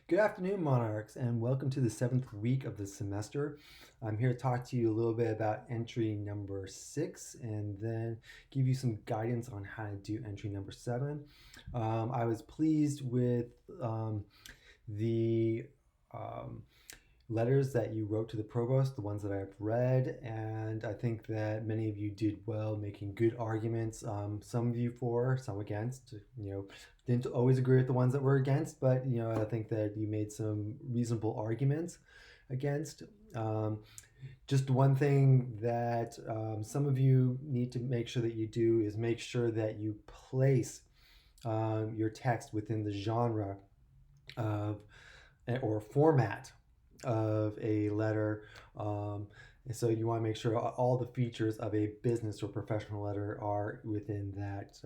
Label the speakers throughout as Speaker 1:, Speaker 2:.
Speaker 1: Good afternoon, Monarchs, and welcome to the seventh week of the semester. I'm here to talk to you a little bit about entry number 6 and then give you some guidance on how to do entry number 7. I was pleased with the um, letters that you wrote to the provost, the ones that I've read, and I think that many of you did well, making good arguments. Some of you for, some against. Didn't always agree with the ones that were against, but I think that you made some reasonable arguments against. Just one thing that some of you need to make sure that you do is make sure that you place your text within the genre of or format of a letter. And so you want to make sure all the features of a business or professional letter are within that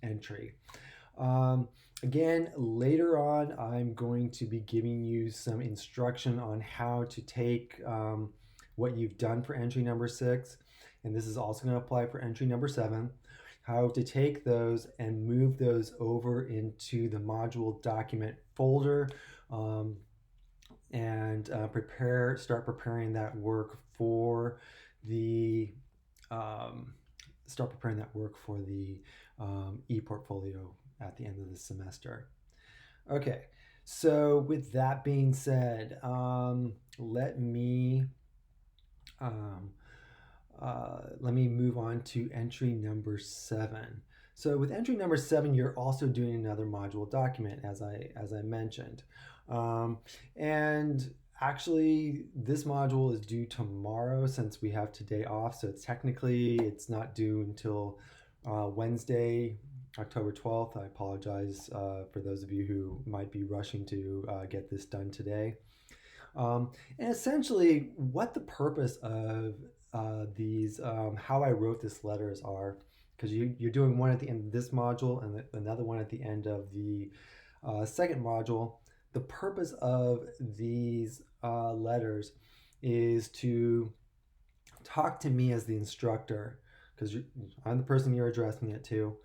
Speaker 1: entry. Again, later on, I'm going to be giving you some instruction on how to take what you've done for entry number 6, and this is also going to apply for entry number 7, how to take those and move those over into the module document folder, and start preparing that work for the e-portfolio at the end of the semester. Okay, so with that being said, let me move on to entry number 7. So with entry number 7, you're also doing another module document, as I mentioned. And actually, this module is due tomorrow since we have today off. So it's not due until Wednesday, October 12th. I apologize for those of you who might be rushing to get this done today. And essentially, what the purpose of these, how I wrote this letters are, because you're doing one at the end of this module and another one at the end of the second module. The purpose of these letters is to talk to me as the instructor, because I'm the person you're addressing it to.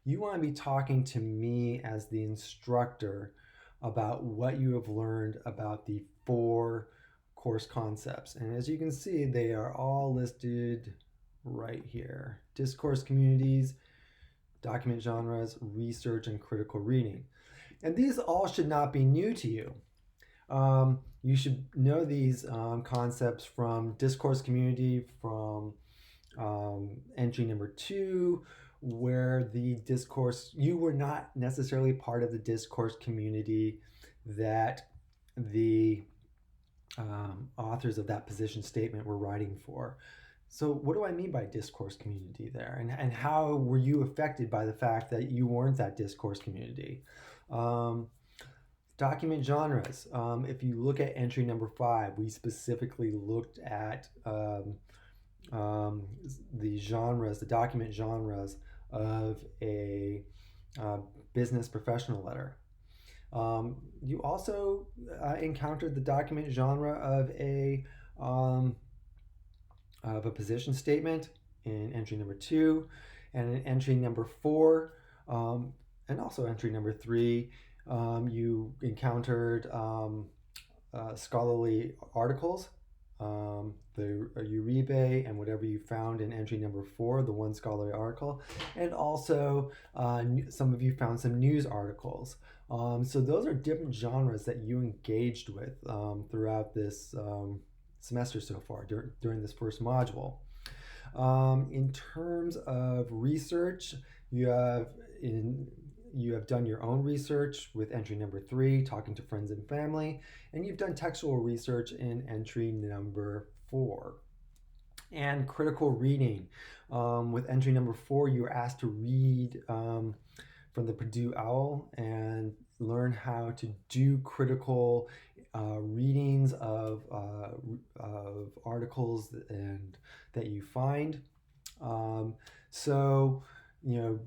Speaker 1: You want to be talking to me as the instructor about what you have learned about the 4 course concepts. And as you can see, they are all listed right here: discourse communities, document genres, research, and critical reading. And these all should not be new to you. You should know these concepts from discourse community, from entry number 2, where you were not necessarily part of the discourse community that the authors of that position statement were writing for. So what do I mean by discourse community there? And how were you affected by the fact that you weren't that discourse community? Document genres. If you look at entry number 5, we specifically looked at the genres, the document genres of a business professional letter. You also encountered the document genre of a position statement in entry number 2, and in entry number 4, and also entry number 3. You encountered scholarly articles, the Uribe and whatever you found in entry number 4, the one scholarly article, and also some of you found some news articles. So those are different genres that you engaged with throughout this semester so far during this first module. In terms of research, you have done your own research with entry number 3, talking to friends and family, and you've done textual research in entry number 4. And critical reading. With entry number 4, you were asked to read from the Purdue OWL and learn how to do critical readings of articles that you find. So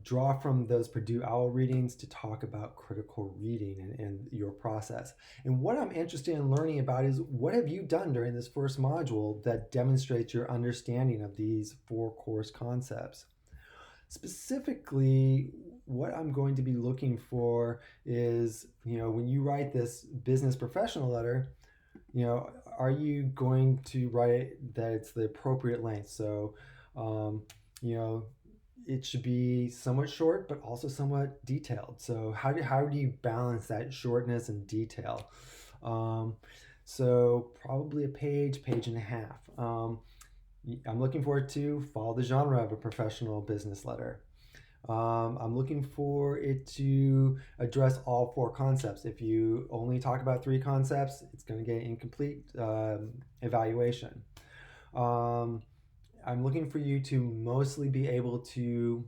Speaker 1: draw from those Purdue OWL readings to talk about critical reading and your process. And what I'm interested in learning about is, what have you done during this first module that demonstrates your understanding of these 4 course concepts? Specifically, what I'm going to be looking for is, when you write this business professional letter, are you going to write that it's the appropriate length? So, um, you know, it should be somewhat short, but also somewhat detailed. So how do you balance that shortness and detail? Um, so probably a page and a half. I'm looking forward to follow the genre of a professional business letter. I'm looking for it to address all four concepts. If you only talk about three concepts, it's going to get incomplete evaluation. Um, I'm looking for you to mostly be able to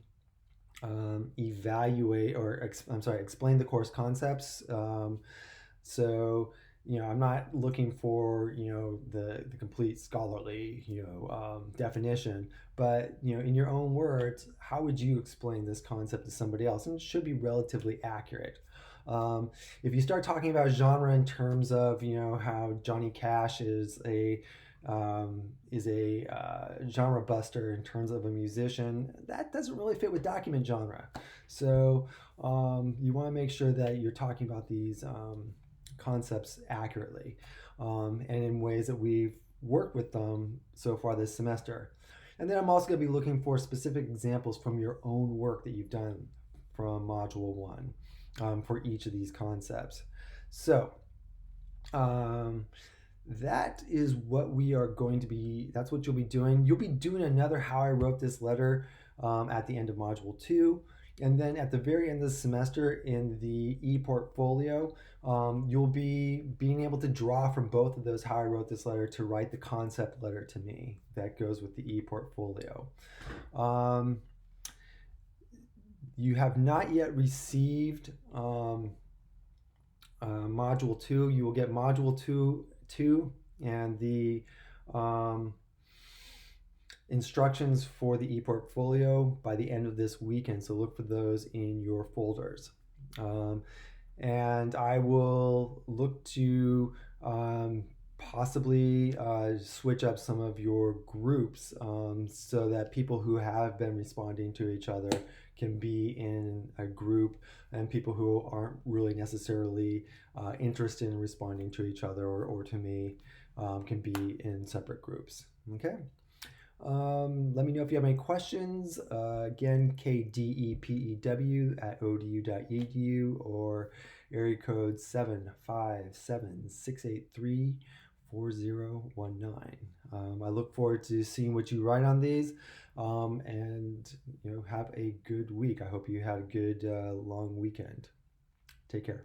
Speaker 1: evaluate or explain the course concepts. So I'm not looking for the complete scholarly definition, but in your own words, how would you explain this concept to somebody else? And it should be relatively accurate. If you start talking about genre in terms of how Johnny Cash is a genre buster in terms of a musician, that doesn't really fit with document genre. So you want to make sure that you're talking about these concepts accurately and in ways that we've worked with them so far this semester. And then I'm also going to be looking for specific examples from your own work that you've done from Module 1 for each of these concepts. So that is what we are going to be, that's what you'll be doing. You'll be doing another How I Wrote This Letter at the end of Module 2. And then at the very end of the semester in the e-portfolio, you'll be being able to draw from both of those How I Wrote This Letter to write the concept letter to me that goes with the e-portfolio. You have not yet received Module 2. You will get Module 2 and the instructions for the e-portfolio by the end of this weekend. So look for those in your folders. And I will look to possibly switch up some of your groups so that people who have been responding to each other can be in a group, and people who aren't really necessarily interested in responding to each other or to me can be in separate groups. Okay. Let me know if you have any questions. Again, kdepew@odu.edu or area code 757-683-4019. I look forward to seeing what you write on these, and have a good week. I hope you had a good long weekend. Take care.